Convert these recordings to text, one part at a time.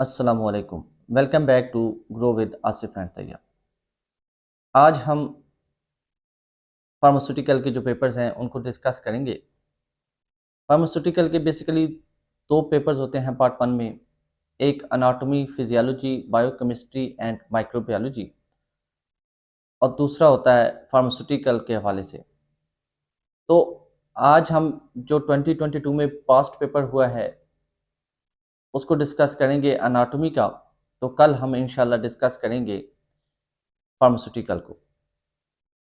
अस्सलामुअलैकुम। Welcome back to grow with Asif and Tayyab. आज हम फार्मास्यूटिकल के जो पेपर्स हैं उनको डिस्कस करेंगे। फार्मास्यूटिकल के बेसिकली दो पेपर्स होते हैं पार्ट 1 में। एक anatomy, physiology, biochemistry and microbiology, और दूसरा होता है फार्मास्यूटिकल के हवाले से। तो आज हम जो 2022 में पास्ट पेपर हुआ है उसको डिस्कस करेंगे अनाटॉमी का। तो कल हम इंशाल्लाह डिस्कस करेंगे फार्मास्यूटिकल को।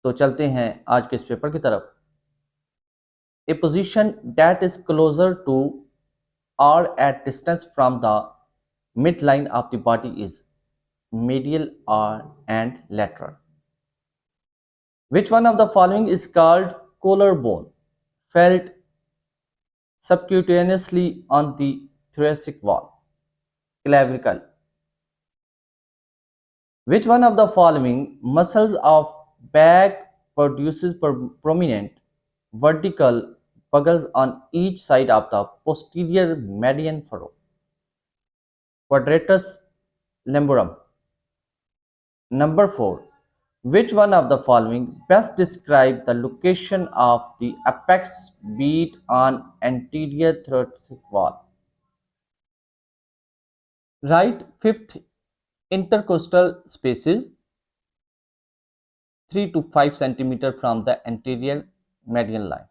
तो चलते हैं आज के इस पेपर की तरफ। A position that is closer to or at distance from the midline of the body is medial or and lateral. Which one of the following is called collarbone? Felt subcutaneously on the thoracic wall. Clavicle. Which one of the following muscles of back produces prominent vertical buckles on each side of the posterior median furrow? Quadratus lumborum. Number 4. Which one of the following best describe the location of the apex beat on anterior thoracic wall? Right fifth intercostal spaces 3 to 5 centimeter from the anterior median line.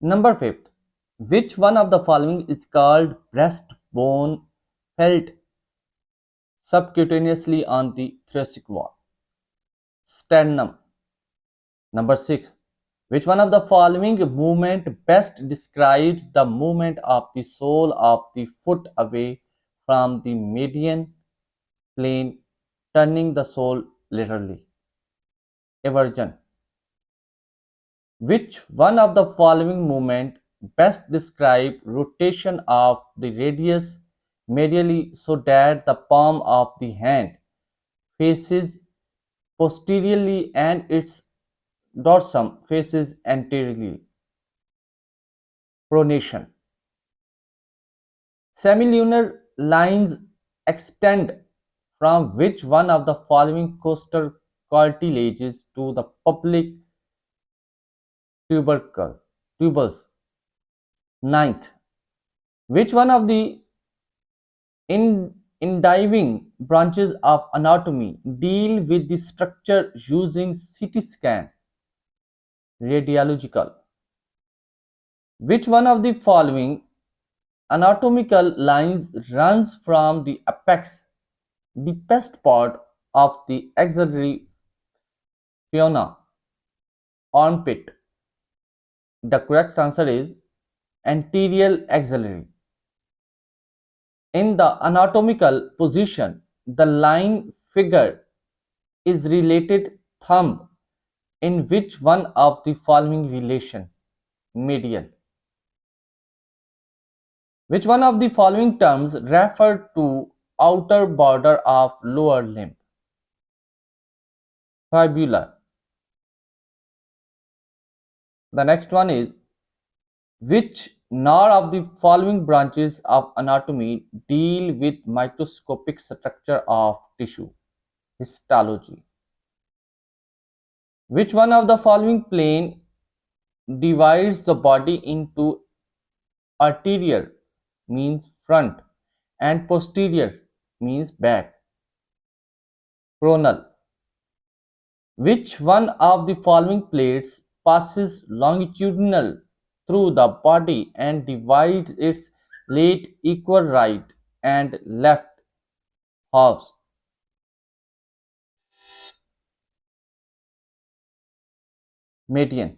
Number 5th, which one of the following is called breastbone felt subcutaneously on the thoracic wall? Sternum. Number 6, which one of the following movement best describes the movement of the sole of the foot away from the median plane, turning the sole laterally? Eversion. Which one of the following movement best describe rotation of the radius medially so that the palm of the hand faces posteriorly and its dorsum faces anteriorly? Pronation. Semilunar lines extend from which one of the following costal cartilages to the public tubercles? Ninth, which one of the indiving branches of anatomy deal with the structure using CT scan? Radiological. Which one of the following anatomical lines runs from the apex, deepest part of the axillary pinna, armpit? The correct answer is anterior axillary. In the anatomical position, the line figure is related thumb in which one of the following relation? Medial. Which one of the following terms refer to outer border of lower limb? Fibula. The next one is, which nor of the following branches of anatomy deal with microscopic structure of tissue? Histology. Which one of the following plane divides the body into anterior means front and posterior means back? Coronal. Which one of the following plates passes longitudinal through the body and divides its late equal right and left halves? Median.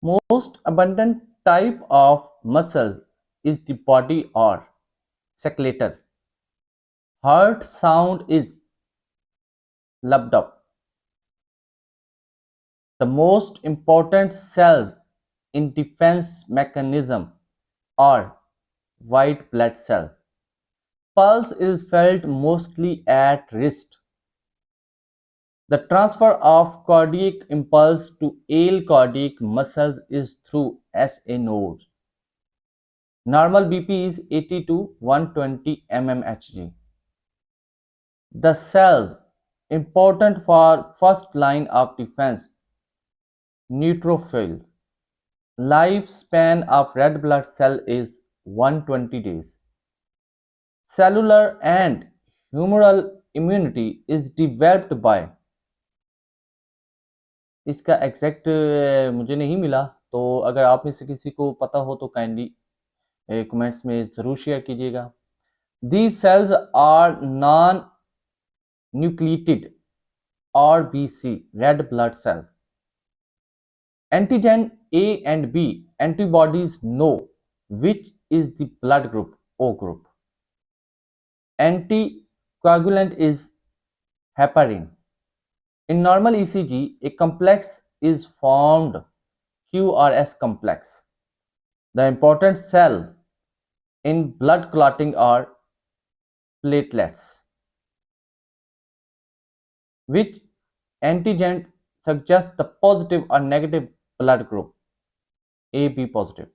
Most abundant type of muscle is the body or seculator. Heart sound is loved up. The most important cells in defense mechanism are white blood cells. Pulse is felt mostly at wrist. The transfer of cardiac impulse to ale cardiac muscles is through SA nodes. Normal BP is 80 to 120 mmHg. The cells important for first line of defense, neutrophils. Lifespan of red blood cell is 120 days. Cellular and humoral immunity is developed by, इसका exact मुझे नहीं मिला, तो अगर आप में से किसी को पता हो तो काइंडली कमेंट्स में ज़रूर शेयर कीजिएगा. These cells are non-nucleated RBC, red blood cells. Antigen A and B antibodies know which is the blood group, O group. Anticoagulant is heparin. In normal ECG, a complex is formed, QRS complex. The important cell in blood clotting are platelets. Which antigen suggests the positive or negative blood group? AB positive.